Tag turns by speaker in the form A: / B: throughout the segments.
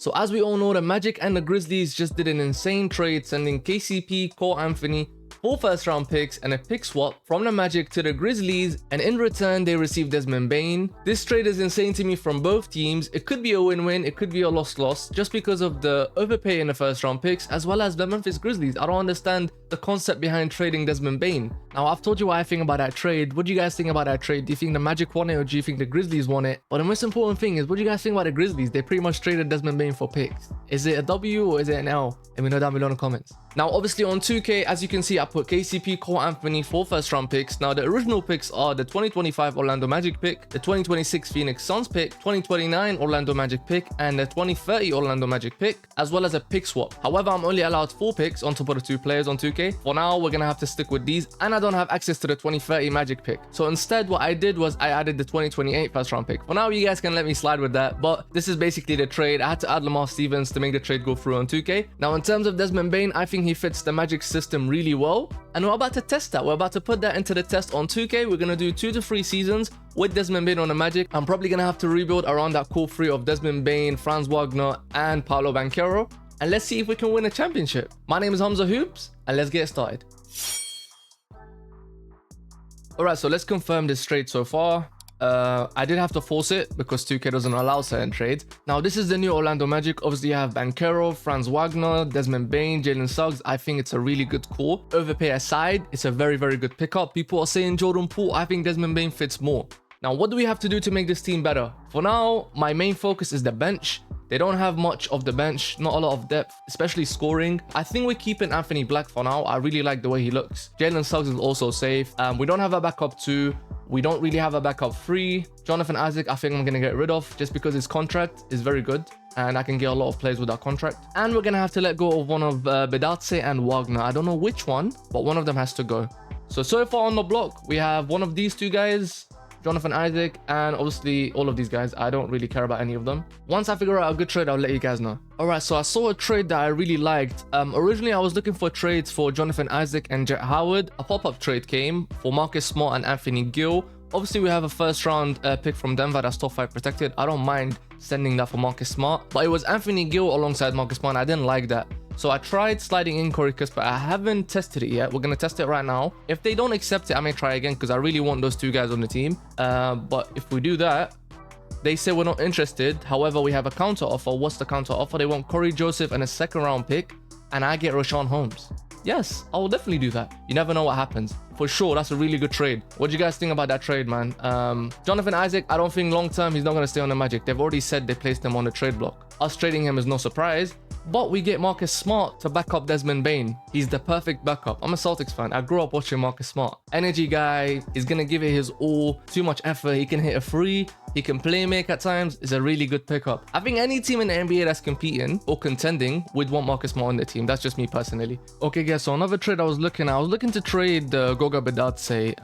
A: So as we all know, the Magic and the Grizzlies just did an insane trade, sending KCP, Cole Anthony, 4 first-round picks and a pick swap from the Magic to the Grizzlies, and in return they received Desmond Bane. This trade is insane to me from both teams. It could be a win-win, it could be a loss-loss, just because of the overpay in the first-round picks, as well as the Memphis Grizzlies. I don't understand the concept behind trading Desmond Bane. Now, I've told you what I think about that trade. What do you guys think about that trade? Do you think the Magic won it, or do you think the Grizzlies won it? But the most important thing is, what do you guys think about the Grizzlies? They pretty much traded Desmond Bane for picks. Is it a W or is it an L? Let me know down below in the comments. Now, obviously on 2K, as you can see, I put KCP, Cole Anthony, 4 first-round picks. Now, the original picks are the 2025 Orlando Magic pick, the 2026 Phoenix Suns pick, 2029 Orlando Magic pick, and the 2030 Orlando Magic pick, as well as a pick swap. However, I'm only allowed 4 picks on top of the 2 players on 2K. For now, we're gonna have to stick with these, and I don't have access to the 2030 Magic pick. So instead, what I did was I added the 2028 first-round pick. For now, you guys can let me slide with that, but this is basically the trade. I had to add Lamar Stevens to make the trade go through on 2K. Now, in terms of Desmond Bane, I think he fits the Magic system really well, and we're about to test that. We're about to put that into the test on 2K. We're gonna do 2 to 3 seasons with Desmond Bane on the Magic. I'm probably gonna have to rebuild around that core 3 of Desmond Bane, Franz Wagner, and Paolo Banchero, and let's see if we can win a championship. My name is Hamza Hoops, and let's get started. Alright, so let's confirm this trade so far. I did have to force it because 2K doesn't allow certain trades. Now, this is the new Orlando Magic. Obviously, you have Banchero, Franz Wagner, Desmond Bane, Jalen Suggs. I think it's a really good core. Overpay aside, it's a very, very good pickup. People are saying Jordan Poole. I think Desmond Bane fits more. Now, what do we have to do to make this team better? For now, my main focus is the bench. They don't have much of the bench, not a lot of depth, especially scoring. I think we're keeping Anthony Black for now. I really like the way he looks. Jalen Suggs is also safe. We don't have a backup 2. We don't really have a backup 3. Jonathan Isaac, I think I'm going to get rid of just because his contract is very good and I can get a lot of players with that contract. And we're going to have to let go of one of Bedatse and Wagner. I don't know which one, but one of them has to go. So far on the block, we have one of these 2 guys, Jonathan Isaac, and obviously all of these guys. I don't really care about any of them. Once I figure out a good trade, I'll let you guys know. Alright, so I saw a trade that I really liked. Originally, I was looking for trades for Jonathan Isaac and Jet Howard. A pop-up trade came for Marcus Smart and Anthony Gill. Obviously, we have a first-round pick from Denver that's top 5 protected. I don't mind sending that for Marcus Smart, but it was Anthony Gill alongside Marcus Smart, and I didn't like that. So I tried sliding in Corey Kispert, but I haven't tested it yet. We're going to test it right now. If they don't accept it, I may try again because I really want those 2 guys on the team. But if we do that, they say we're not interested. However, we have a counter offer. What's the counter offer? They want Corey Joseph and a 2nd-round pick, and I get Rashawn Holmes. Yes, I will definitely do that. You never know what happens. For sure, that's a really good trade. What do you guys think about that trade, man? Jonathan Isaac, I don't think long-term he's not going to stay on the Magic. They've already said they placed him on the trade block. Us trading him is no surprise. But we get Marcus Smart to back up Desmond Bane. He's the perfect backup. I'm a Celtics fan. I grew up watching Marcus Smart. Energy guy. He's going to give it his all. Too much effort. He can hit a 3. He can play make at times. It's a really good pickup. I think any team in the NBA that's competing or contending would want Marcus Smart on their team. That's just me personally. Okay, guys. So another trade I was looking to trade Goga Bedatse.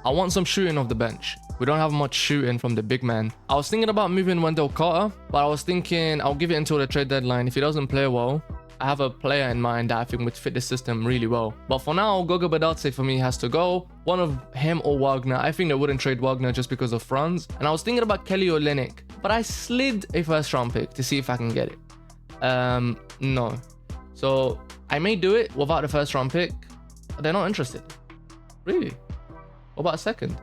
A: I want some shooting off the bench. We don't have much shooting from the big man. I was thinking about moving Wendell Carter, but I was thinking I'll give it until the trade deadline. If he doesn't play well, I have a player in mind that I think would fit the system really well. But for now, Goga Bedatse for me has to go. One of him or Wagner. I think they wouldn't trade Wagner just because of Franz. And I was thinking about Kelly Olynyk, but I slid a 1st-round pick to see if I can get it. No. So I may do it without the 1st-round pick. But they're not interested. Really? What about a 2nd?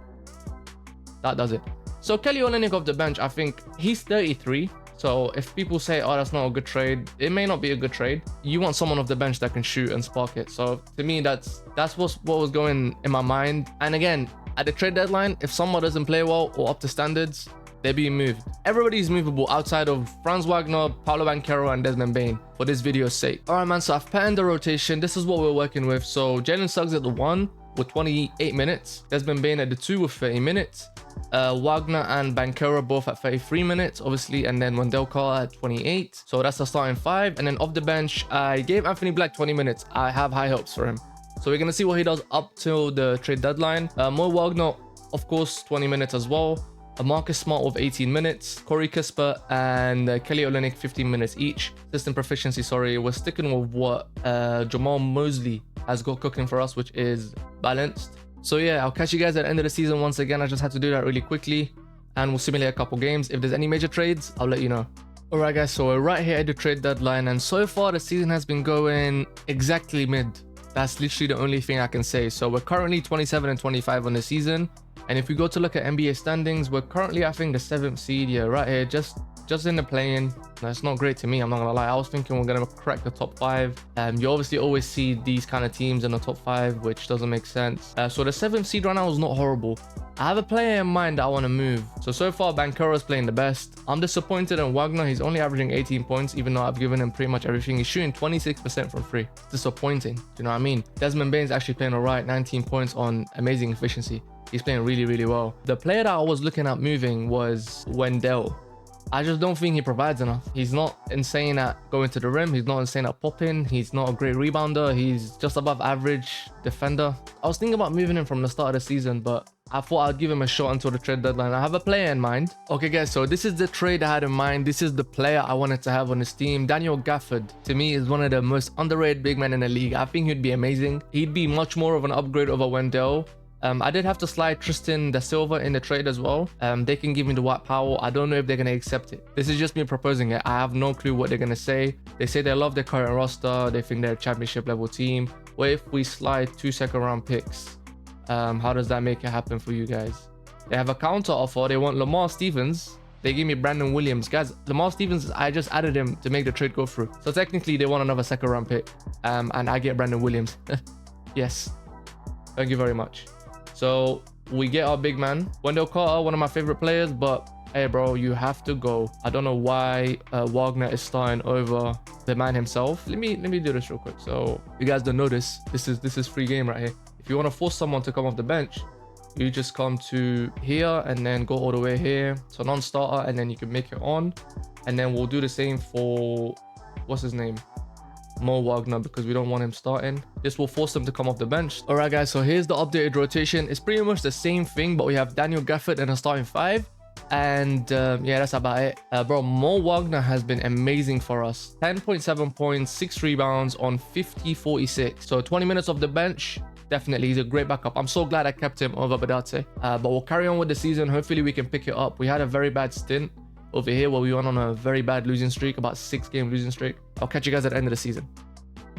A: That does it. So Kelly Olynyk off the bench, I think he's 33. So if people say, oh, that's not a good trade, it may not be a good trade. You want someone off the bench that can shoot and spark it. So to me, that's what was going in my mind. And again, at the trade deadline, if someone doesn't play well or up to standards, they're being moved. Everybody's movable outside of Franz Wagner, Paolo Banchero, and Desmond Bane for this video's sake. All right, man, so I've patterned the rotation. This is what we're working with. So Jalen Suggs at the 1 with 28 minutes. Desmond Bane at the 2 with 30 minutes. Wagner and Banchero both at 33 minutes, obviously, and then Wendell Carter at 28. So that's the starting 5. And then off the bench, I gave Anthony Black 20 minutes. I have high hopes for him. So we're going to see what he does up till the trade deadline. Mo Wagner, of course, 20 minutes as well. Marcus Smart with 18 minutes, Corey Kispert and Kelly Olynyk 15 minutes each. System proficiency, sorry, we're sticking with what Jamal Mosley has got cooking for us, which is balanced. So yeah, I'll catch you guys at the end of the season once again. I just had to do that really quickly and we'll simulate a couple games. If there's any major trades, I'll let you know. Alright guys, so we're right here at the trade deadline, and so far the season has been going exactly mid. That's literally the only thing I can say. So we're currently 27 and 25 on the season, and if we go to look at NBA standings, we're currently, I think, the 7th seed. Yeah, right here, just in the play-in. That's not great to me, I'm not gonna lie. I was thinking we're gonna crack the top 5. You obviously always see these kind of teams in the top 5, which doesn't make sense. So the 7th seed right now is not horrible. I have a player in mind that I want to move. So far Bankero is playing the best. I'm disappointed in Wagner. He's only averaging 18 points, even though I've given him pretty much everything. He's shooting 26% from free. Disappointing, do you know what I mean? Desmond Bane's actually playing alright, 19 points on amazing efficiency. He's playing really, really well. The player that I was looking at moving was Wendell. I just don't think he provides enough. He's not insane at going to the rim. He's not insane at popping. He's not a great rebounder. He's just above average defender. I was thinking about moving him from the start of the season, but I thought I'd give him a shot until the trade deadline. I have a player in mind. Okay guys, so this is the trade I had in mind. This is the player I wanted to have on this team. Daniel Gafford, to me, is one of the most underrated big men in the league. I think he'd be amazing. He'd be much more of an upgrade over Wendell. I did have to slide Tristan Da Silva in the trade as well. They can give me the White Power. I don't know if they're going to accept it. This is just me proposing it. I have no clue what they're going to say. They say they love their current roster. They think they're a championship level team. What if we slide 2 second-round picks? How does that make it happen for you guys? They have a counter offer. They want Lamar Stevens. They give me Brandon Williams. Guys, Lamar Stevens, I just added him to make the trade go through. So technically, they want another second-round pick. And I get Brandon Williams. Yes. Thank you very much. So we get our big man, Wendell Carter, one of my favorite players, but hey bro, you have to go. I don't know why Wagner is starting over the man himself. Let me do this real quick. So you guys don't know this is free game right here. If you want to force someone to come off the bench, you just come to here and then go all the way here. So non-starter, and then you can make it on, and then we'll do the same for what's his name, Mo Wagner, because we don't want him starting. This will force him to come off the bench. All right guys, so here's the updated rotation. It's pretty much the same thing, but we have Daniel Gafford in a starting 5, and yeah, that's about it. Bro, Mo Wagner has been amazing for us. 10.7 points, 6 rebounds on 50-46. So 20 minutes off the bench, definitely he's a great backup. I'm so glad I kept him over Badate. But we'll carry on with the season. Hopefully we can pick it up. We had a very bad stint over here where we went on a very bad losing streak, about 6-game losing streak. I'll catch you guys at the end of the season.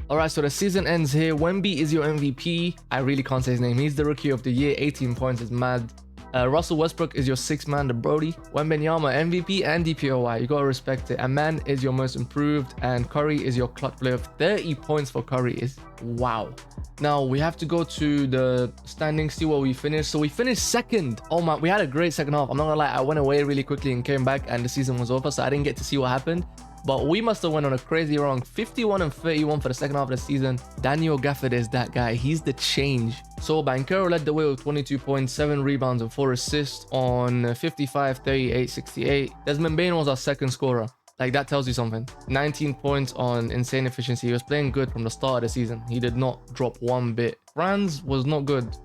A: All right, so the season ends here. Wemby is your MVP. I really can't say his name. He's the rookie of the year. 18 points is mad. Russell Westbrook is your 6th man, the Brody. Wembanyama, MVP and DPOY. You gotta respect it. And man is your most improved, and Curry is your clutch player. 30 points for Curry is wow. Now we have to go to the standings, see where we finished. So we finished 2nd. Oh man, we had a great second half. I'm not gonna lie, I went away really quickly and came back, and the season was over, so I didn't get to see what happened. But we must have went on a crazy run. 51 and 31 for the second half of the season. Daniel Gafford is that guy. He's the change. So Bankero led the way with 22 points, 7 rebounds, and 4 assists on 55, 38, 68. Desmond Bane was our 2nd scorer. Like, that tells you something. 19 points on insane efficiency. He was playing good from the start of the season. He did not drop one bit. Franz was not good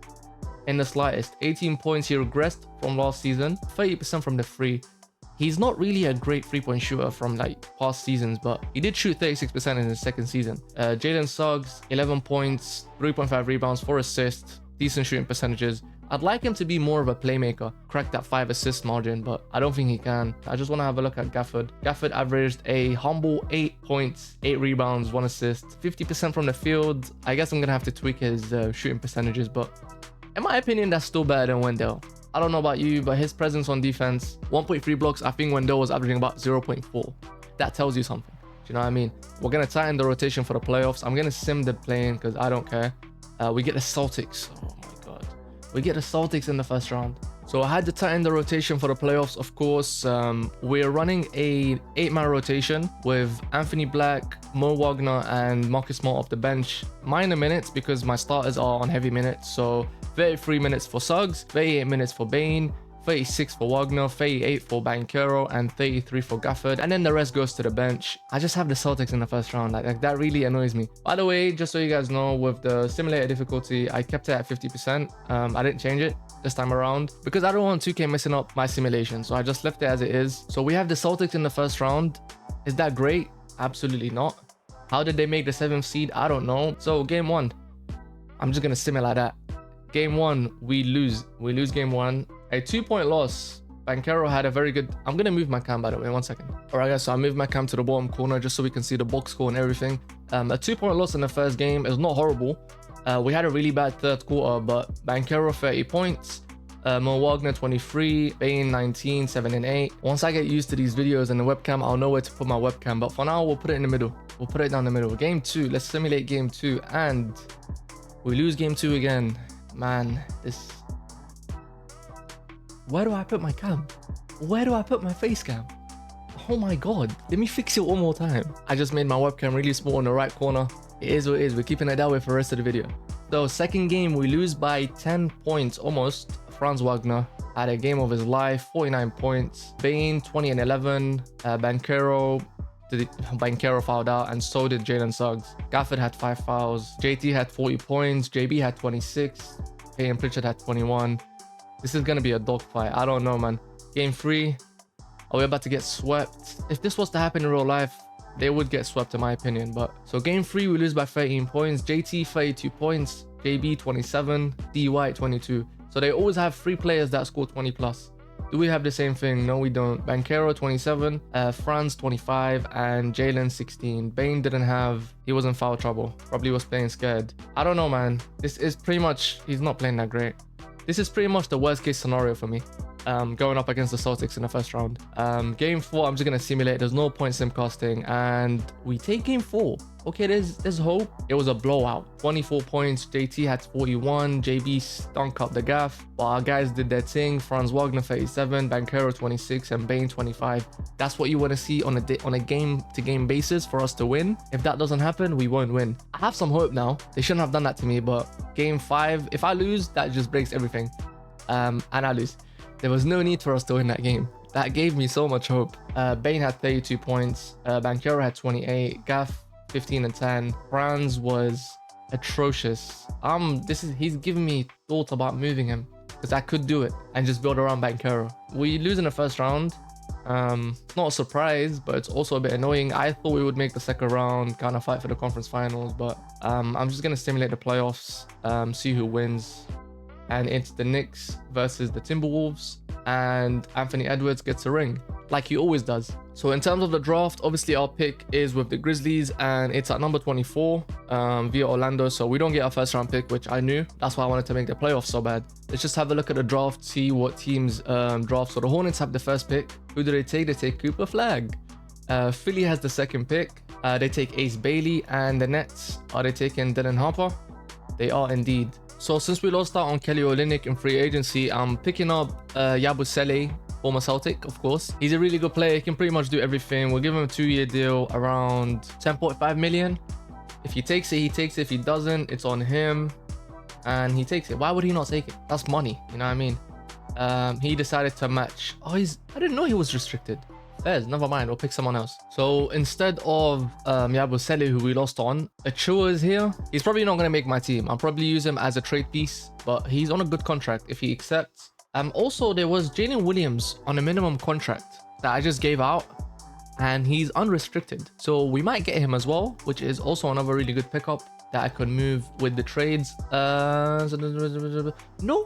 A: in the slightest. 18 points. He regressed from last season. 30% from the free. He's not really a great 3-point shooter from like past seasons, but he did shoot 36% in his 2nd season. Jalen Suggs, 11 points, 3.5 rebounds, 4 assists, decent shooting percentages. I'd like him to be more of a playmaker, crack that 5 assist margin, but I don't think he can. I just want to have a look at Gafford. Gafford averaged a humble 8 points, 8 rebounds, 1 assist, 50% from the field. I guess I'm going to have to tweak his shooting percentages, but in my opinion, that's still better than Wendell. I don't know about you, but his presence on defense, 1.3 blocks. I think Wendell was averaging about 0.4. That tells you something. Do you know what I mean? We're going to tighten the rotation for the playoffs. I'm going to sim the play-in because I don't care. We get the Celtics. Oh my God. We get the Celtics in the 1st round. So I had to tighten the rotation for the playoffs, of course. We're running a 8-man rotation with Anthony Black, Mo Wagner, and Marcus Smart off the bench. Minor minutes because my starters are on heavy minutes. So 33 minutes for Suggs, 38 minutes for Bane, 36 for Wagner, 38 for Bankero, and 33 for Gafford. And then the rest goes to the bench. I just have the Celtics in the 1st round. Like that really annoys me. By the way, just so you guys know, with the simulator difficulty, I kept it at 50%. I didn't change it this time around because I don't want 2K messing up my simulation. So I just left it as it is. So we have the Celtics in the 1st round. Is that great? Absolutely not. How did they make the 7th seed? I don't know. So game 1, I'm just going to sim it like that. Game 1, we lose. We lose game 1. A 2-point loss Banchero had a very good... I'm going to move my cam, by the way, 1 second. All right, guys, so I moved my cam to the bottom corner just so we can see the box score and everything. A 2-point loss in the first game is not horrible. We had a really bad third quarter, but Banchero 30 points. Mo Wagner 23, Bane 19, 7 and 8. Once I get used to these videos and the webcam, I'll know where to put my webcam. But for now, we'll put it in the middle. We'll put it down the middle. Game 2, let's simulate game 2. And we lose game 2 again. Man, this... Where do I put my cam? Where do I put my face cam? Oh my god, let me fix it one more time. I just made my webcam really small in the right corner. It is what it is. We're keeping it that way for the rest of the video. So second game, we lose by 10 points almost. Franz Wagner had a game of his life, 49 points. Bane 20 and 11. Banchero fouled out, and so did Jalen Suggs. Gafford had 5 fouls. JT had 40 points. JB had 26. Payton Pritchard had 21. This is gonna be a dogfight. I don't know, man. Game 3. Are we about to get swept? If this was to happen in real life, they would get swept in my opinion. But so game 3, we lose by 13 points. JT 32 points. JB 27. D White 22. So they always have 3 players that score 20 plus. Do we have the same thing? No, we don't. Banchero 27, Franz 25, and Jalen 16. Bane didn't have... He was in foul trouble. Probably was playing scared. I don't know, man. This is pretty much... He's not playing that great. This is pretty much the worst case scenario for me. Going up against the Celtics in the first round. Game 4, I'm just going to simulate. There's no point simcasting. And we take game 4. Okay, there's hope. It was a blowout. 24 points. JT had 41. JB stunk up the gaff. But our guys did their thing. Franz Wagner 37. Banchero 26. And Bane 25. That's what you want to see on a game-to-game basis for us to win. If that doesn't happen, we won't win. I have some hope now. They shouldn't have done that to me. But game 5, if I lose, that just breaks everything. And I lose. There was no need for us to win that game. That gave me so much hope. Bane had 32 points. Banchero had 28. Gaff 15 and 10. Franz was atrocious. He's giving me thoughts about moving him because I could do it and just build around Banchero. We lose in the first round. Not a surprise, but it's also a bit annoying. I thought we would make the second round, kind of fight for the conference finals, but I'm just gonna simulate the playoffs, see who wins. And it's the Knicks versus the Timberwolves, and Anthony Edwards gets a ring like he always does. So in terms of the draft, obviously our pick is with the Grizzlies and it's at number 24 via Orlando, so we don't get our first round pick, which I knew. That's why I wanted to make the playoffs so bad. Let's just have a look at the draft, see what teams draft. So the Hornets have the first pick. Who do they take? They take Cooper Flagg. Philly has the second pick. They take Ace Bailey. And the Nets, are they taking Dylan Harper? They are indeed. So since we lost out on Kelly Olynyk in free agency, I'm picking up Yabusele, former Celtic, of course. He's a really good player. He can pretty much do everything. We'll give him a 2-year deal around 10.5 million. If he takes it, he takes it. If he doesn't, it's on him. And he takes it. Why would he not take it? That's money, you know what I mean? He decided to match. Oh, I didn't know he was restricted. Fairs, never mind, we'll pick someone else. So instead of Yabusele, who we lost on, Achua is here. He's probably not going to make my team. I'll probably use him as a trade piece, but he's on a good contract if he accepts. Also, there was Jalen Williams on a minimum contract that I just gave out, and he's unrestricted. So we might get him as well, which is also another really good pickup that I could move with the trades. No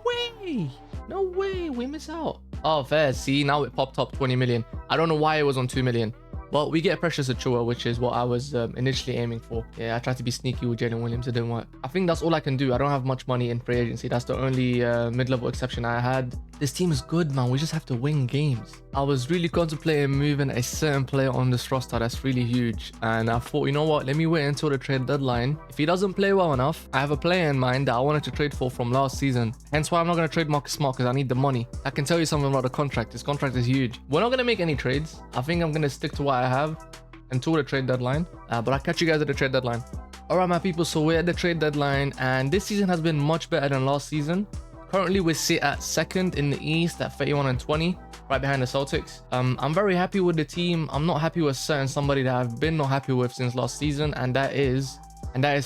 A: way! No way, we miss out. Oh, fair. See, now it popped up 20 million. I don't know why it was on 2 million. But we get Precious Achua, which is what I was initially aiming for. Yeah, I tried to be sneaky with Jalen Williams. It didn't work. I think that's all I can do. I don't have much money in free agency. That's the only mid-level exception I had. This team is good, man. We just have to win games. I was really contemplating moving a certain player on this roster that's really huge. And I thought, you know what? Let me wait until the trade deadline. If he doesn't play well enough, I have a player in mind that I wanted to trade for from last season. Hence why I'm not going to trade Marcus Smart, because I need the money. I can tell you something about the contract. This contract is huge. We're not going to make any trades. I think I'm going to stick to what I have until the trade deadline. But I'll catch you guys at the trade deadline. Alright, my people. So we're at the trade deadline. And this season has been much better than last season. Currently, we sit at second in the East at 31 and 20, right behind the Celtics. I'm very happy with the team. I'm not happy with somebody that I've been not happy with since last season, and that is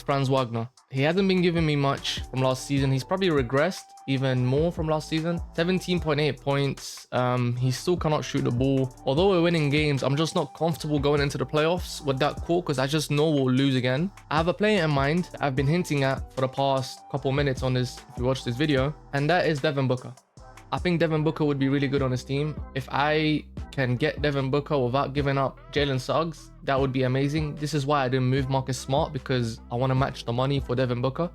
A: Franz Wagner. He hasn't been giving me much from last season. He's probably regressed even more from last season. 17.8 points. He still cannot shoot the ball. Although we're winning games, I'm just not comfortable going into the playoffs with that core, because I just know we'll lose again. I have a player in mind I've been hinting at for the past couple minutes on this, if you watch this video, and that is Devin Booker. I think Devin Booker would be really good on his team. If I can get Devin Booker without giving up Jalen Suggs, that would be amazing. This is why I didn't move Marcus Smart, because I want to match the money for Devin Booker.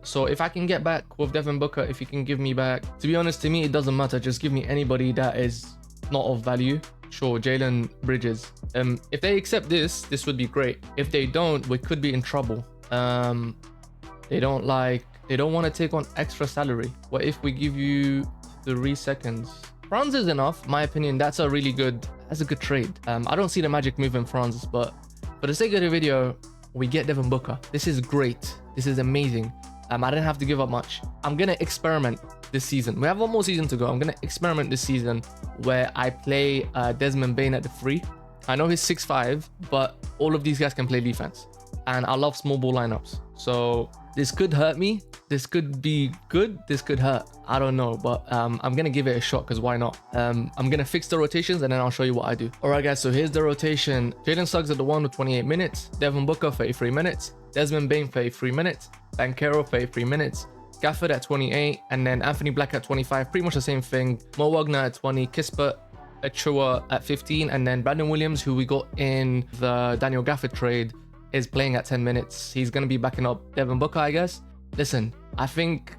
A: So if I can get back with Devin Booker, if you can give me back, to be honest, to me, it doesn't matter. Just give me anybody that is not of value. Sure, Jalen Bridges. If they accept this would be great. If they don't, we could be in trouble. They don't want to take on extra salary. What if we give you 3 seconds? Franz is enough, my opinion. That's a good trade. I don't see the Magic moving Franz, but for the sake of the video, we get Devin Booker. This is great. This is amazing. I didn't have to give up much. I'm gonna experiment this season. We have 1 more season to go. I'm gonna experiment this season where I play Desmond Bane at the 3. I know he's 6'5", but all of these guys can play defense, and I love small ball lineups. So this could hurt me. This could be good. This could hurt. I don't know, but I'm gonna give it a shot, because why not? I'm gonna fix the rotations and then I'll show you what I do. All right, guys. So here's the rotation. Jalen Suggs at the 1 with 28 minutes. Devin Booker 33 minutes. Desmond Bane 33 minutes. Banchero 33 minutes. Gafford at 28, and then Anthony Black at 25. Pretty much the same thing. Mo Wagner at 20. Kispert Achua at 15, and then Brandon Williams, who we got in the Daniel Gafford trade, is playing at 10 minutes. He's going to be backing up Devin Booker, I guess. Listen, I think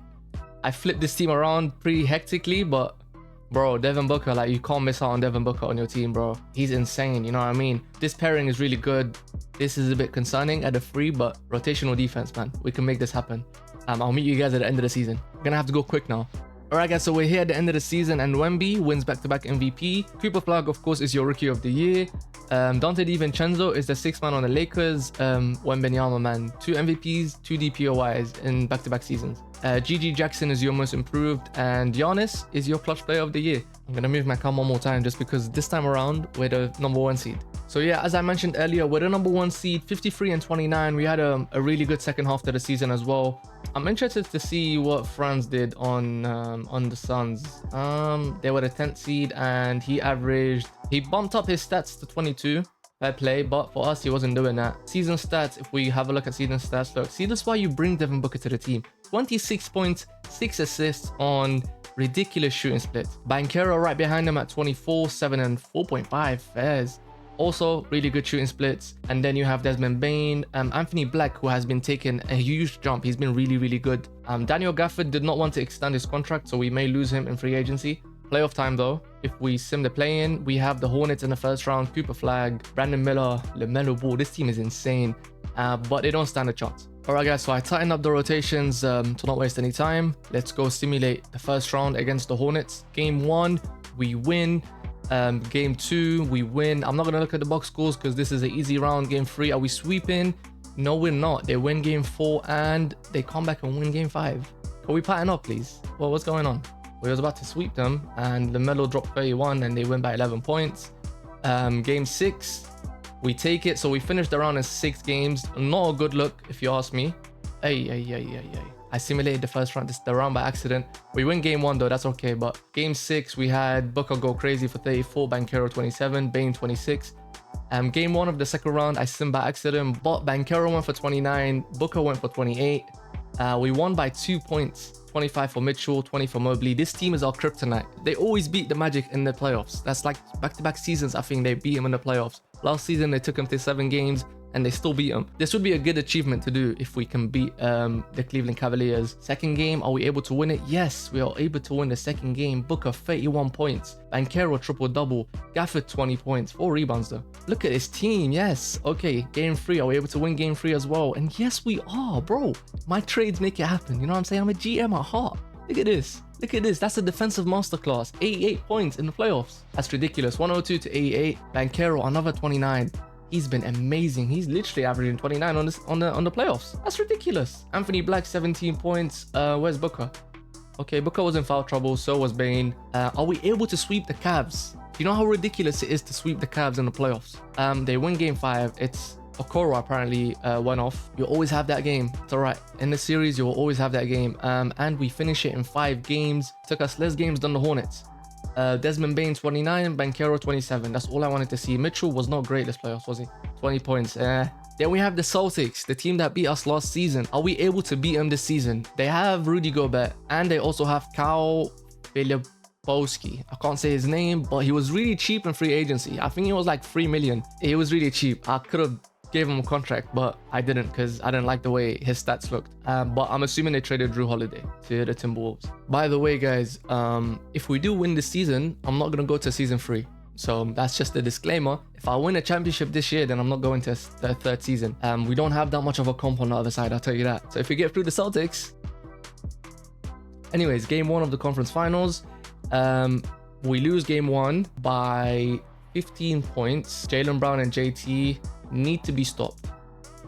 A: I flipped this team around pretty hectically, but bro, Devin Booker, like, you can't miss out on Devin Booker on your team, bro. He's insane, you know what I mean? This pairing is really good. This is a bit concerning at the 3, but rotational defense, man. We can make this happen. I'll meet you guys at the end of the season. I'm gonna have to go quick now. Alright guys, so we're here at the end of the season, and Wemby wins back-to-back MVP. Cooper Flag, of course, is your Rookie of the Year. Dante DiVincenzo is the 6th man on the Lakers. Wembanyama, man. 2 MVPs, 2 DPOYs in back-to-back seasons. GG Jackson is your Most Improved, and Giannis is your Clutch Player of the Year. I'm gonna move my cam 1 more time, just because this time around we're the #1 seed. So yeah, as I mentioned earlier, we're the #1 seed, 53 and 29. We had a really good second half to the season as well. I'm interested to see what Franz did on the Suns. They were the 10th seed, and he bumped up his stats to 22. Fair play, but for us, he wasn't doing that. Season stats, if we have a look at season stats, look, see, that's why you bring Devin Booker to the team. 26 points, 6 assists on ridiculous shooting splits. Banchero right behind him at 24, 7 and 4.5 fairs. Also, really good shooting splits. And then you have Desmond Bane, Anthony Black, who has been taking a huge jump. He's been really, really good. Daniel Gafford did not want to extend his contract, so we may lose him in free agency. Playoff time though. If we sim the play-in, we have the Hornets in the first round, Cooper Flag, Brandon Miller, LaMelo Ball. This team is insane, but they don't stand a chance. Alright guys, so I tightened up the rotations to not waste any time. Let's go simulate the first round against the Hornets. Game 1, we win. Game 2, we win. I'm not going to look at the box scores because this is an easy round. Game 3, are we sweeping? No, we're not. They win game 4 and they come back and win game 5. Can we pattern up, please? Well, what's going on? We was about to sweep them, and LaMelo dropped 31 and they win by 11 points. Game 6, we take it. So we finished the round in 6 games. Not a good look, if you ask me. I simulated the first round, the round by accident. We win game 1 though, that's okay. But game 6, we had Booker go crazy for 34, Banchero 27, Bane 26. Game 1 of the second round, I simmed by accident, but Banchero went for 29, Booker went for 28. We won by 2 points. 25 for Mitchell, 20 for Mobley. This team is our kryptonite. They always beat the Magic in the playoffs. That's like back-to-back seasons, I think they beat him in the playoffs. Last season, they took him to 7 games and they still beat him. This would be a good achievement to do if we can beat the Cleveland Cavaliers. Second game, are we able to win it? Yes, we are able to win the second game. Booker, 31 points. Banchero, triple-double. Gafford, 20 points. 4 rebounds though. Look at this team, yes. Okay, game 3, are we able to win game 3 as well? And yes, we are, bro. My trades make it happen. You know what I'm saying? I'm a GM at heart. Look at this. Look at this. That's a defensive masterclass. 88 points in the playoffs. That's ridiculous. 102 to 88. Banchero, another 29. He's been amazing. He's literally averaging 29 on the playoffs. That's ridiculous. Anthony Black, 17 points. Where's Booker? Okay, Booker was in foul trouble. So was Bane. Are we able to sweep the Cavs? Do you know how ridiculous it is to sweep the Cavs in the playoffs? They win game 5. It's Okoro apparently went off. You always have that game. It's all right. In the series, you will always have that game. And we finish it in 5 games. Took us less games than the Hornets. Desmond Bane 29, Banchero 27. That's all I wanted to see. Mitchell was not great this playoffs, was he? 20 points. Then we have the Celtics, the team that beat us last season. Are we able to beat them this season? They have Rudy Gobert, and they also have Kyle Boski. I can't say his name, but he was really cheap in free agency. I think he was like 3 million. He was really cheap. I could have gave him a contract, but I didn't because I didn't like the way his stats looked. But I'm assuming they traded Drew Holiday to the Timberwolves. By the way, guys, if we do win this season, I'm not going to go to season 3. So that's just a disclaimer. If I win a championship this year, then I'm not going to the third season. We don't have that much of a comp on the other side, I'll tell you that. So if we get through the Celtics... Anyways, game 1 of the conference finals. We lose game 1 by 15 points. Jaylen Brown and JT need to be stopped.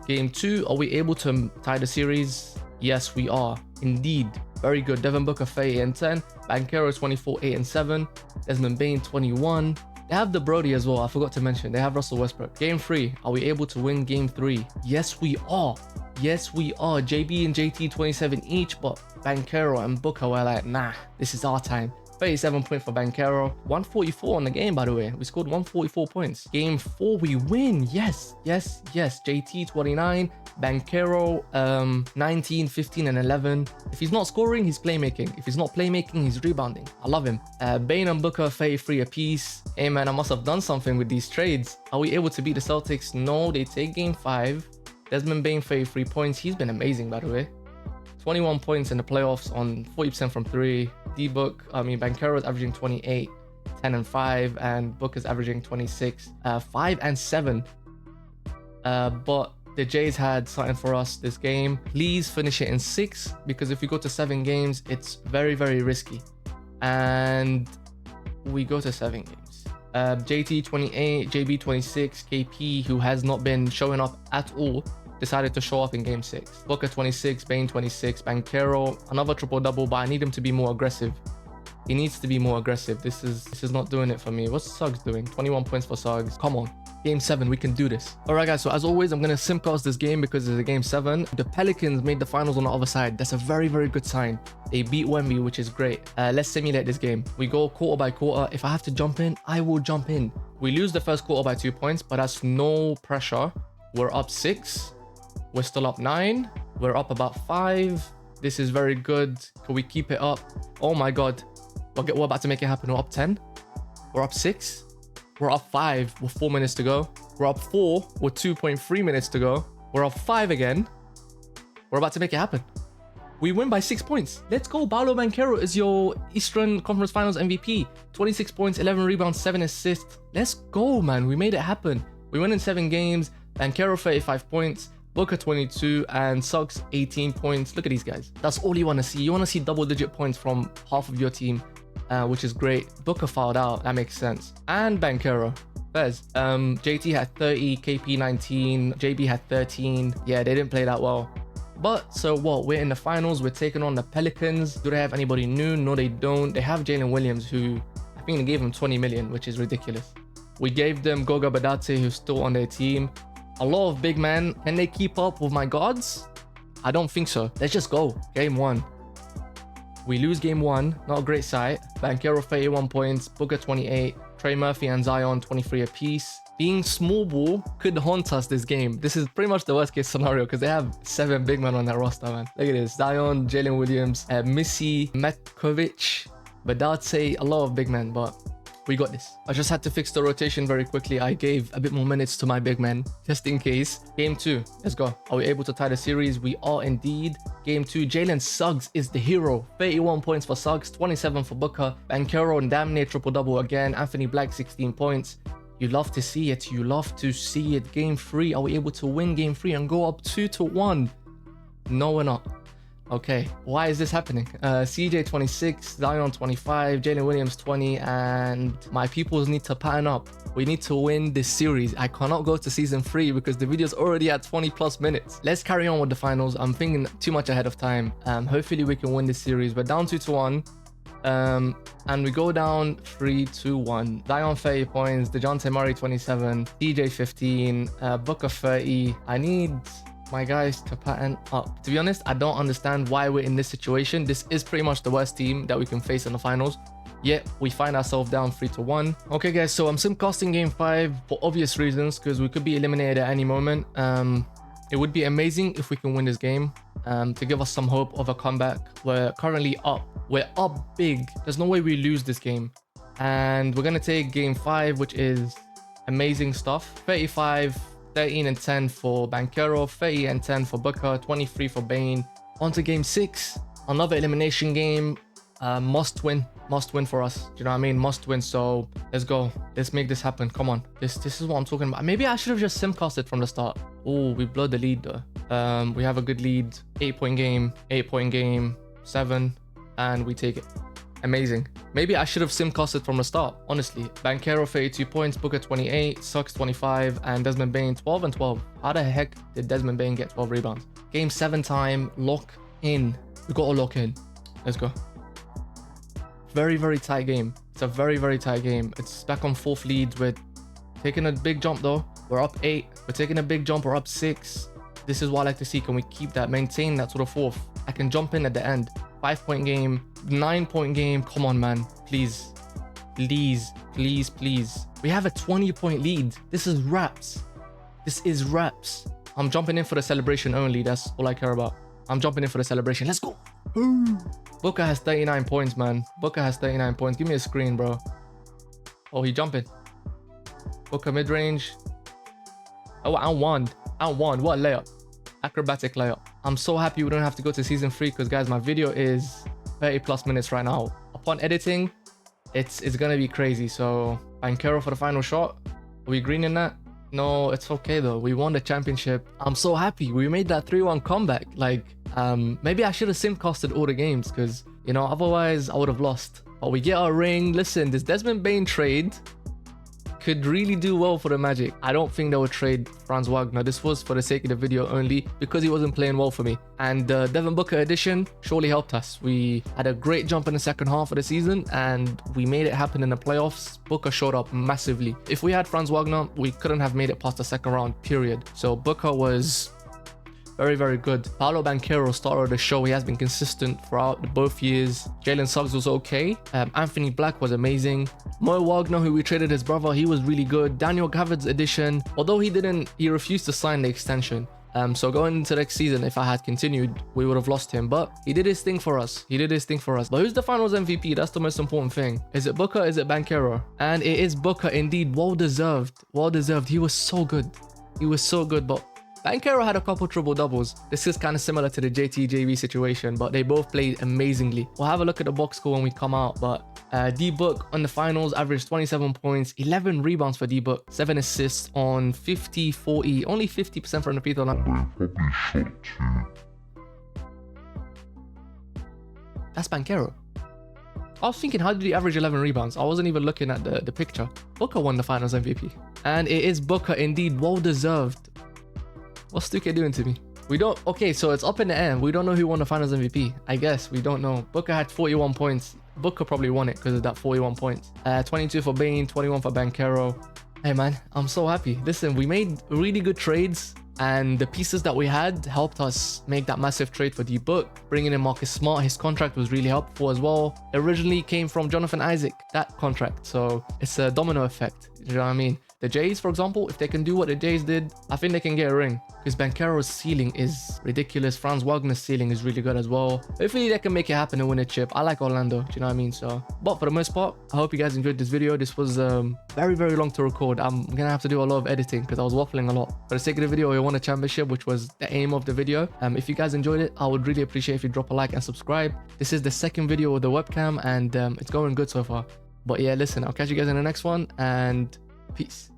A: Game 2, are we able to tie the series? Yes, we are. Indeed. Very good. Devin Booker, 38 and 10. Banchero, 24, 8 and 7. Desmond Bane, 21. They have the Brody as well. I forgot to mention. They have Russell Westbrook. Game 3, are we able to win game 3? Yes, we are. Yes, we are. JB and JT, 27 each, but Banchero and Booker were like, nah, this is our time. 37 points for Banchero. 144 on the game, by the way. We scored 144 points. Game 4, we win. Yes, yes, yes. JT, 29. Banchero, 19, 15, and 11. If he's not scoring, he's playmaking. If he's not playmaking, he's rebounding. I love him. Bane and Booker, 33 apiece. Hey, man, I must have done something with these trades. Are we able to beat the Celtics? No, they take game 5. Desmond Bane, 33 points. He's been amazing, by the way. 21 points in the playoffs on 40% from 3. Banchero is averaging 28, 10 and 5, and Booker's averaging 26, 5 and 7. But the Jays had something for us this game. Please finish it in 6, because if we go to 7 games, it's very, very risky. And we go to 7 games. JT 28, JB 26, KP, who has not been showing up at all, decided to show up in game 6. Booker 26, Bane 26, Banchero, another triple-double, but I need him to be more aggressive. He needs to be more aggressive. This is not doing it for me. What's Suggs doing? 21 points for Suggs. Come on. Game 7, we can do this. Alright guys, so as always, I'm going to simcast this game because it's a game 7. The Pelicans made the finals on the other side. That's a very, very good sign. They beat Wemby, which is great. Let's simulate this game. We go quarter by quarter. If I have to jump in, I will jump in. We lose the first quarter by 2 points, but that's no pressure. We're up 6. We're still up 9. We're up about 5. This is very good. Can we keep it up? Oh my God. We're about to make it happen. We're up 10. We're up 6. We're up 5 with 4 minutes to go. We're up 4 with 2.3 minutes to go. We're up 5 again. We're about to make it happen. We win by 6 points. Let's go. Paolo Banchero is your Eastern Conference Finals MVP. 26 points, 11 rebounds, 7 assists. Let's go, man. We made it happen. We win in 7 games. Banchero 35 points. Booker 22 and Suggs 18 points. Look at these guys. That's all you want to see. You want to see double-digit points from half of your team, which is great. Booker fouled out. That makes sense. And Banchero. Fez. JT had 30, KP 19, JB had 13. Yeah, they didn't play that well. But so what? We're in the finals. We're taking on the Pelicans. Do they have anybody new? No, they don't. They have Jalen Williams, who I think they gave him 20 million, which is ridiculous. We gave them Goga Badate, who's still on their team. A lot of big men. Can they keep up with my gods? I don't think so. Let's just go. Game 1. We lose game 1. Not a great sight. Banchero 31 points. Booker 28. Trey Murphy and Zion 23 apiece. Being small ball could haunt us this game. This is pretty much the worst case scenario because they have 7 big men on that roster, man. Look at this. Zion, Jalen Williams, Missy, Metkovic, Badate, a lot of big men, but we got this. I just had to fix the rotation very quickly. I gave a bit more minutes to my big men, just in case. Game 2, let's go. Are we able to tie the series? We are indeed. Game 2, Jalen Suggs is the hero. 31 points for Suggs, 27 for Booker. Banchero and damn near triple-double again. Anthony Black, 16 points. You love to see it. You love to see it. Game 3, are we able to win game 3 and go up 2-1? No, we're not. Okay, why is this happening? CJ 26, Zion 25, Jalen Williams 20, and my peoples need to pattern up. We need to win this series. I cannot go to season 3 because the video's already at 20 plus minutes. Let's carry on with the finals. I'm thinking too much ahead of time. Hopefully we can win this series. We're down 2-1. And we go down 3-1. Zion 30 points, DeJounte Murray 27, DJ 15, Booker 30. I need my guys to pattern up. To be honest, I don't understand why we're in this situation. This is pretty much the worst team that we can face in the finals. Yet we find ourselves down 3-1. Okay guys, so I'm simcasting game 5 for obvious reasons because we could be eliminated at any moment. It would be amazing if we can win this game to give us some hope of a comeback. We're currently up We're up big. There's no way we lose this game. And we're going to take game 5, which is amazing stuff. 35, 13 and 10 for Banchero, 30 and 10 for Booker, 23 for Bane. On to game 6. Another elimination game. Must win for us. Do you know what I mean? Must win. So let's go. Let's make this happen. Come on. This is what I'm talking about. Maybe I should have just simcasted from the start. Oh, we blow the lead though. We have a good lead. 8-point game, 7, and we take it. Amazing. Maybe I should have simcasted from the start, honestly. Banchero 32 points, Booker 28, Suggs 25, and Desmond Bane 12 and 12. How the heck did Desmond Bane get 12 rebounds? Game 7 time. Lock in. We got to lock in. Let's go. Very, very tight game. It's a very, very tight game. It's back on 4th lead. We're taking a big jump though. We're up 8. We're taking a big jump. We're up 6. This is what I like to see. Can we keep that, maintain that sort of 4th? I can jump in at the end. 5-point game, 9-point game. Come on, man. Please. Please, please, please. We have a 20-point lead. This is raps. This is raps. I'm jumping in for the celebration only. That's all I care about. I'm jumping in for the celebration. Let's go. Booker has 39 points, man. Booker has 39 points. Give me a screen, bro. Oh, he jumping. Booker mid-range. Oh, I won. What a layup. Acrobatic layup. I'm so happy we don't have to go to season 3 because, guys, my video is 30+ minutes right now. Upon editing, it's gonna be crazy. So, Banchero for the final shot. Are we green in that? No, it's okay though. We won the championship. I'm so happy. We made that 3-1 comeback. Like, maybe I should have simcasted all the games because, you know, otherwise I would have lost. But we get our ring. Listen, this Desmond Bane trade could really do well for the Magic. I don't think they would trade Franz Wagner. This was for the sake of the video only because he wasn't playing well for me. And the Devin Booker edition surely helped us. We had a great jump in the second half of the season and we made it happen in the playoffs. Booker showed up massively. If we had Franz Wagner, we couldn't have made it past the second round, period. So Booker was very, very good. Paolo Banchero started the show. He has been consistent throughout both years. Jalen Suggs was okay. Anthony Black was amazing. Mo Wagner, who we traded his brother, he was really good. Daniel Gavids addition, although he refused to sign the extension. So going into next season, if I had continued, we would have lost him. But he did his thing for us. But who's the finals MVP? That's the most important thing. Is it Booker? Is it Banchero? And it is Booker indeed. Well deserved. Well deserved. He was so good. But Banchero had a couple triple doubles. This is kind of similar to the JT-JV situation, but they both played amazingly. We'll have a look at the box score when we come out, but D-Book on the finals averaged 27 points, 11 rebounds for D-Book, 7 assists on 50-40, only 50% from the free throw line. That's Banchero. I was thinking, how did he average 11 rebounds? I wasn't even looking at the picture. Booker won the finals MVP. And it is Booker indeed, well deserved. What's 2K doing to me? We don't... Okay, so it's up in the air. We don't know who won the finals MVP. I guess we don't know. Booker had 41 points. Booker probably won it because of that 41 points. 22 for Bane, 21 for Banchero. Hey, man, I'm so happy. Listen, we made really good trades. And the pieces that we had helped us make that massive trade for D-Book. Bringing in Marcus Smart, his contract was really helpful as well. It originally came from Jonathan Isaac, that contract. So it's a domino effect. You know what I mean? The Jays, for example, if they can do what the Jays did, I think they can get a ring. Because Banchero's ceiling is ridiculous. Franz Wagner's ceiling is really good as well. Hopefully they can make it happen and win a chip. I like Orlando, do you know what I mean? So, but for the most part, I hope you guys enjoyed this video. This was very, very long to record. I'm gonna have to do a lot of editing because I was waffling a lot. For the sake of the video, we won a championship, which was the aim of the video. If you guys enjoyed it, I would really appreciate if you drop a like and subscribe. This is the second video with the webcam and it's going good so far. But yeah, listen, I'll catch you guys in the next one and peace.